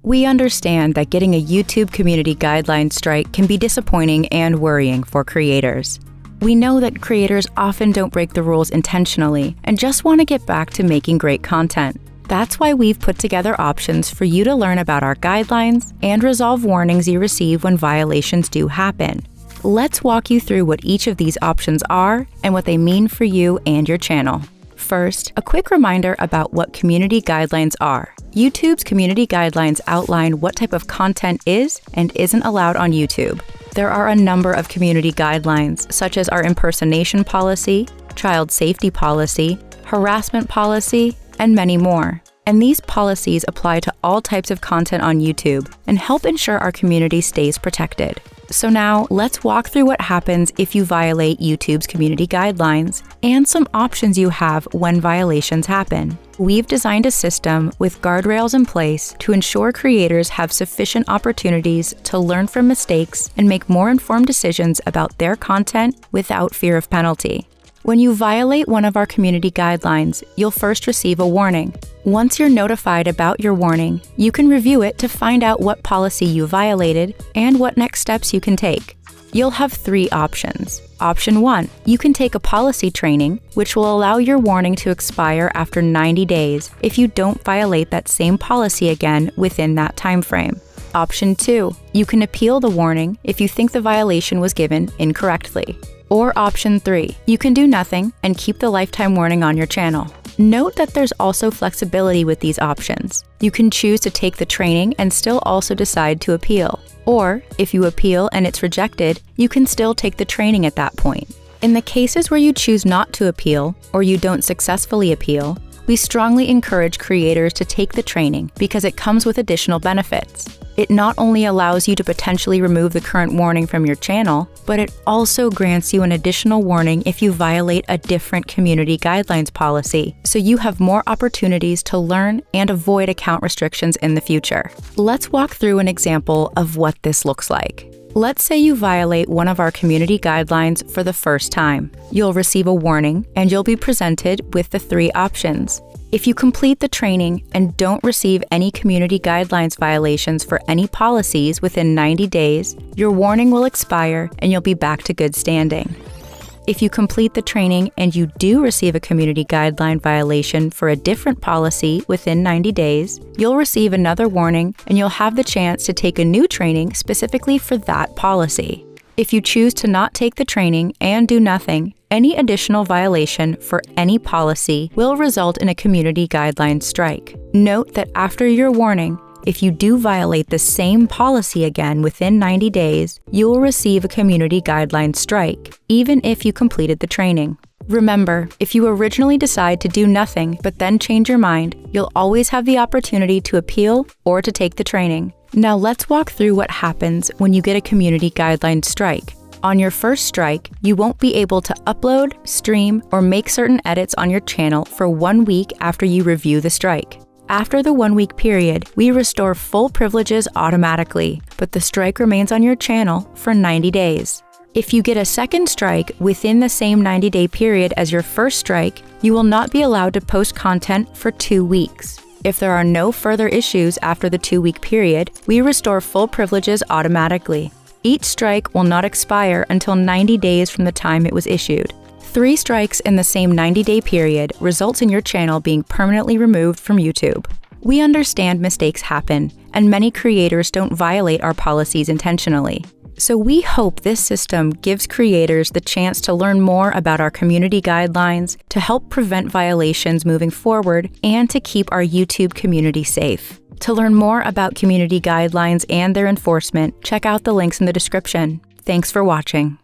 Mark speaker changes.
Speaker 1: We understand that getting a YouTube community guideline strike can be disappointing and worrying for creators. We know that creators often don't break the rules intentionally and just want to get back to making great content. That's why we've put together options for you to learn about our guidelines and resolve warnings you receive when violations do happen. Let's walk you through what each of these options are and what they mean for you and your channel. First, a quick reminder about what community guidelines are. YouTube's community guidelines outline what type of content is and isn't allowed on YouTube. There are a number of community guidelines, such as our impersonation policy, child safety policy, harassment policy, and many more. And these policies apply to all types of content on YouTube and help ensure our community stays protected. So now, let's walk through what happens if you violate YouTube's community guidelines and some options you have when violations happen. We've designed a system with guardrails in place to ensure creators have sufficient opportunities to learn from mistakes and make more informed decisions about their content without fear of penalty. When you violate one of our community guidelines, you'll first receive a warning. Once you're notified about your warning, you can review it to find out what policy you violated and what next steps you can take. You'll have 3 options. Option 1, you can take a policy training, which will allow your warning to expire after 90 days if you don't violate that same policy again within that time frame. Option 2, you can appeal the warning if you think the violation was given incorrectly. Or option 3, you can do nothing and keep the lifetime warning on your channel. Note that there's also flexibility with these options. You can choose to take the training and still also decide to appeal. Or, if you appeal and it's rejected, you can still take the training at that point. In the cases where you choose not to appeal, or you don't successfully appeal, we strongly encourage creators to take the training because it comes with additional benefits. It not only allows you to potentially remove the current warning from your channel, but it also grants you an additional warning if you violate a different community guidelines policy, so you have more opportunities to learn and avoid account restrictions in the future. Let's walk through an example of what this looks like. Let's say you violate one of our community guidelines for the first time. You'll receive a warning and you'll be presented with the 3 options. If you complete the training and don't receive any community guidelines violations for any policies within 90 days, your warning will expire and you'll be back to good standing. If you complete the training and you do receive a community guideline violation for a different policy within 90 days, you'll receive another warning and you'll have the chance to take a new training specifically for that policy. If you choose to not take the training and do nothing, any additional violation for any policy will result in a community guidelines strike. Note that after your warning, if you do violate the same policy again within 90 days, you will receive a community guidelines strike, even if you completed the training. Remember, if you originally decide to do nothing but then change your mind, you'll always have the opportunity to appeal or to take the training. Now let's walk through what happens when you get a community guidelines strike. On your first strike, you won't be able to upload, stream, or make certain edits on your channel for 1 week after you review the strike. After the 1-week period, we restore full privileges automatically, but the strike remains on your channel for 90 days. If you get a second strike within the same 90-day period as your first strike, you will not be allowed to post content for 2 weeks. If there are no further issues after the 2-week period, we restore full privileges automatically. Each strike will not expire until 90 days from the time it was issued. 3 strikes in the same 90-day period results in your channel being permanently removed from YouTube. We understand mistakes happen, and many creators don't violate our policies intentionally. So we hope this system gives creators the chance to learn more about our community guidelines, to help prevent violations moving forward, and to keep our YouTube community safe. To learn more about community guidelines and their enforcement, check out the links in the description. Thanks for watching.